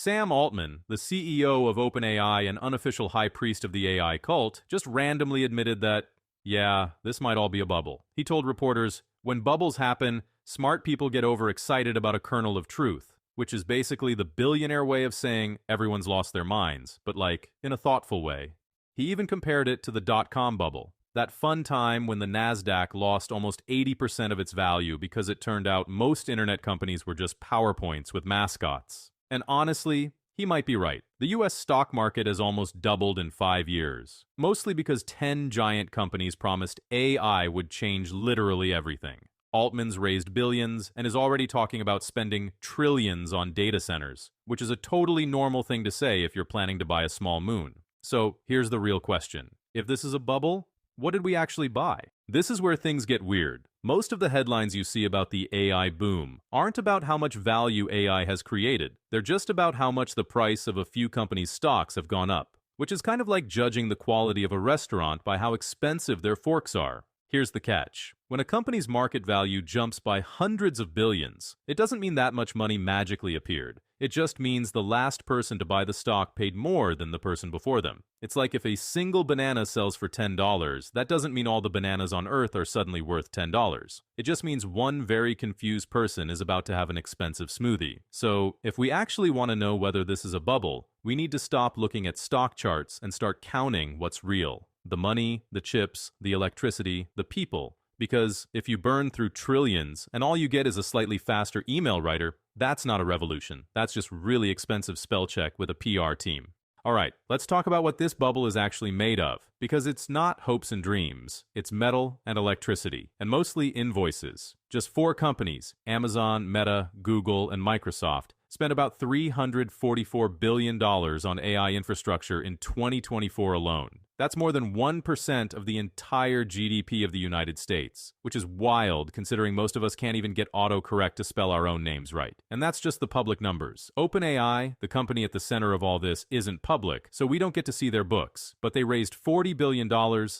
Sam Altman, the CEO of OpenAI and unofficial high priest of the AI cult, just randomly admitted that, yeah, this might all be a bubble. He told reporters, "When bubbles happen, smart people get overexcited about a kernel of truth," which is basically the billionaire way of saying everyone's lost their minds, but like, in a thoughtful way. He even compared it to the dot-com bubble, that fun time when the NASDAQ lost almost 80% of its value because it turned out most internet companies were just PowerPoints with mascots. And honestly, he might be right. The US stock market has almost doubled in 5 years, mostly because 10 giant companies promised AI would change literally everything. Altman's raised billions and is already talking about spending trillions on data centers, which is a totally normal thing to say if you're planning to buy a small moon. So here's the real question. If this is a bubble, what did we actually buy? This is where things get weird. Most of the headlines you see about the AI boom aren't about how much value AI has created. They're just about how much the price of a few companies' stocks have gone up, which is kind of like judging the quality of a restaurant by how expensive their forks are. Here's the catch. When a company's market value jumps by hundreds of billions, it doesn't mean that much money magically appeared. It just means the last person to buy the stock paid more than the person before them. It's like if a single banana sells for $10, that doesn't mean all the bananas on Earth are suddenly worth $10. It just means one very confused person is about to have an expensive smoothie. So, if we actually want to know whether this is a bubble, we need to stop looking at stock charts and start counting what's real. The money, the chips, the electricity, the people. Because if you burn through trillions and all you get is a slightly faster email writer, that's not a revolution. That's just really expensive spell check with a PR team. Alright, let's talk about what this bubble is actually made of. Because it's not hopes and dreams. It's metal and electricity, and mostly invoices. Just 4 companies, Amazon, Meta, Google, and Microsoft, spent about $344 billion on AI infrastructure in 2024 alone. That's more than 1% of the entire GDP of the United States, which is wild considering most of us can't even get autocorrect to spell our own names right. And that's just the public numbers. OpenAI, the company at the center of all this, isn't public, so we don't get to see their books. But they raised $40 billion,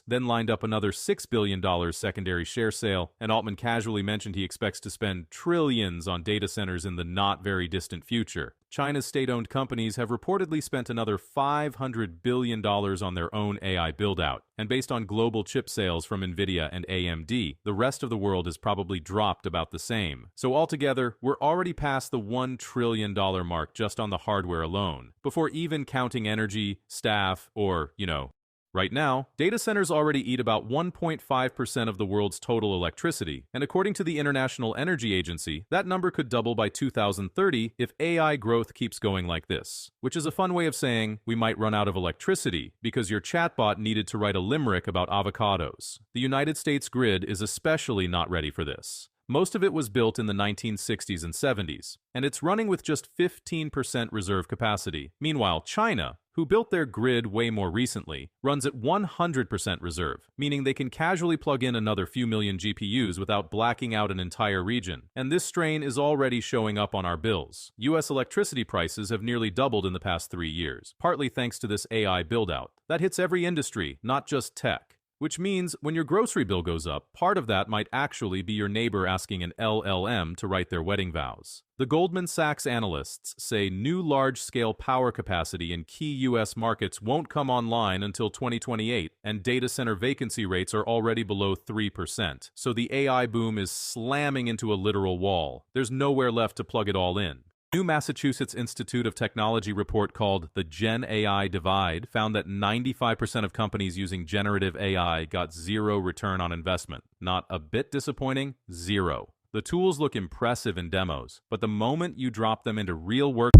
then lined up another $6 billion secondary share sale, and Altman casually mentioned he expects to spend trillions on data centers in the not very distant future. China's state-owned companies have reportedly spent another $500 billion on their own AI build-out. And based on global chip sales from NVIDIA and AMD, the rest of the world has probably dropped about the same. So altogether, we're already past the $1 trillion mark just on the hardware alone, before even counting energy, staff, or, right now, data centers already eat about 1.5% of the world's total electricity, and according to the International Energy Agency, that number could double by 2030 if AI growth keeps going like this. Which is a fun way of saying we might run out of electricity because your chatbot needed to write a limerick about avocados. The United States grid is especially not ready for this. Most of it was built in the 1960s and 70s, and it's running with just 15% reserve capacity. Meanwhile, China, who built their grid way more recently, runs at 100% reserve, meaning they can casually plug in another few million GPUs without blacking out an entire region. And this strain is already showing up on our bills. US electricity prices have nearly doubled in the past 3 years, partly thanks to this AI build-out. That hits every industry, not just tech. Which means when your grocery bill goes up, part of that might actually be your neighbor asking an LLM to write their wedding vows. The Goldman Sachs analysts say new large-scale power capacity in key U.S. markets won't come online until 2028, and data center vacancy rates are already below 3%. So the AI boom is slamming into a literal wall. There's nowhere left to plug it all in. New Massachusetts Institute of Technology report called The Gen AI Divide found that 95% of companies using generative AI got zero return on investment. Not a bit disappointing, zero. The tools look impressive in demos, but the moment you drop them into real work